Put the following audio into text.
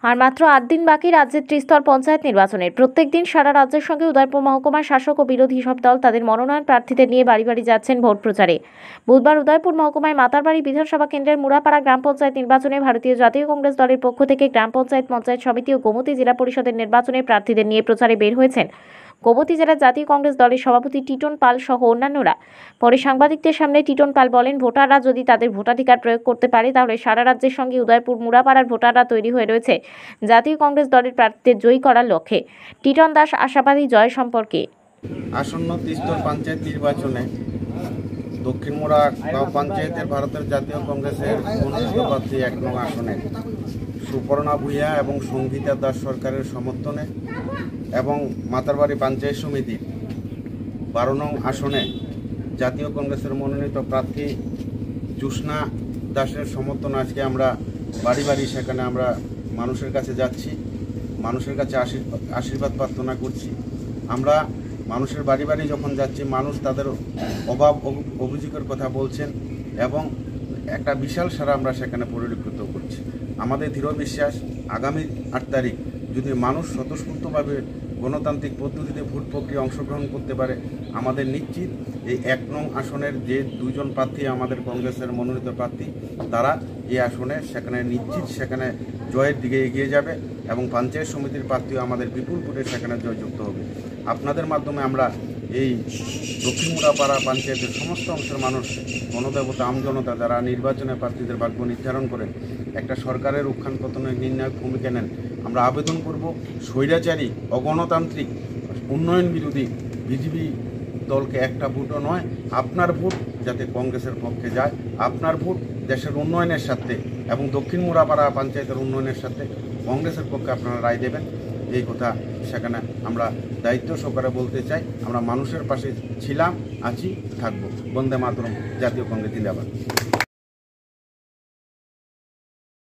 আর মাত্র ৮ দিন বাকি রাজ্যের ত্রিস্তর পঞ্চায়েত নির্বাচনের। প্রত্যেক দিন সারা রাজ্যের সঙ্গে উদয়পুর মহকুমার শাসক ও বিরোধী সব দল তাদের মনোনয়ন প্রার্থীদের নিয়ে বাড়ি বাড়ি যাচ্ছেন ভোট প্রচারে। বুধবার উদয়পুর মহকুমায় মাতারবাড়ি বিধানসভা কেন্দ্রের মুড়াপাড়া গ্রাম পঞ্চায়েত নির্বাচনে ভারতীয় জাতীয় কংগ্রেস দলের পক্ষ থেকে গ্রাম পঞ্চায়েত, পঞ্চায়েত সমিতি ও গোমতী জেলা পরিষদের নির্বাচনে প্রার্থীদের নিয়ে প্রচারে বের হয়েছেন গোমতী জেলার জাতীয় কংগ্রেস দলের সভাপতি টিটন পাল সহ অন্যান্যরা। পরে সাংবাদিকদের সামনে টিটন পাল বলেন, ভোটাররা যদি তাদের ভোটাধিকার প্রয়োগ করতে পারে তাহলে সারা রাজ্যের সঙ্গে উদয়পুর মুড়াপাড়ার ভোটাররা তৈরি হয়ে রয়েছে জাতীয় কংগ্রেস দলের প্রার্থীদের জয়ী করার লক্ষ্যে। টিটন দাস আশাবাদী জয় সম্পর্কে। আসন্ন ত্রিস্তর পঞ্চায়েত নির্বাচনে দক্ষিণ মোড়া গাঁও পঞ্চায়েতের ভারতের জাতীয় কংগ্রেসের মনোনীত প্রার্থী ১ নং আসনে সুপর্ণা ভূঁইয়া এবং সঙ্গীতা দাস সরকারের সমর্থনে এবং মাতারবাড়ি পঞ্চায়েত সমিতির ১২ নং আসনে জাতীয় কংগ্রেসের মনোনীত প্রার্থী জ্যোৎস্না দাসের সমর্থনে আজকে আমরা বাড়ি বাড়ি সেখানে আমরা মানুষের কাছে যাচ্ছি, মানুষের কাছে আশীর্বাদ প্রার্থনা করছি। আমরা মানুষের বাড়ি বাড়ি যখন যাচ্ছি, মানুষ তাদের অভাব অভিযোগের কথা বলছেন এবং একটা বিশাল সারা আমরা সেখানে পরিলক্ষিত করছি। আমাদের দৃঢ় বিশ্বাস, আগামী ৮ তারিখ যদি মানুষ স্বতঃস্ফূর্তভাবে গণতান্ত্রিক পদ্ধতিতে ভোট প্রক্রিয়া অংশগ্রহণ করতে পারে, আমাদের নিশ্চিত এই ১ নং আসনের যে ২ জন প্রার্থী আমাদের কংগ্রেসের মনোনীত প্রার্থী, তারা এই আসনে সেখানে নিশ্চিত সেখানে জয়ের দিকে এগিয়ে যাবে এবং পঞ্চায়েত সমিতির প্রার্থীও আমাদের বিপুল ভোটে সেখানে জয়যুক্ত হবে। আপনাদের মাধ্যমে আমরা এই দক্ষিণ মুড়াপাড়া পঞ্চায়েতের সমস্ত অংশের মানুষ, গণদেবতা, আমজনতা যারা নির্বাচনে প্রার্থীদের ভাগ্য নির্ধারণ করেন, একটা সরকারের উত্থান পতনের নির্ণায়ক ভূমিকা নেন, আমরা আবেদন করব স্বৈরাচারী, অগণতান্ত্রিক, উন্নয়ন বিরোধী বিজেপি দলকে একটা ভোটও নয়, আপনার ভোট যাতে কংগ্রেসের পক্ষে যায়, আপনার ভোট দেশের উন্নয়নের সাথে এবং দক্ষিণ মুড়াপাড়া পঞ্চায়েতের উন্নয়নের সাথে কংগ্রেসের পক্ষে আপনারা রায় দেবেন, এই কথা সেখানে আমরা দায়িত্ব সহকারে বলতে চাই। আমরা মানুষের পাশে ছিলাম, আছি, থাকবো। বন্দে মাতরম। জাতীয় কংগ্রেস জিন্দাবাদ।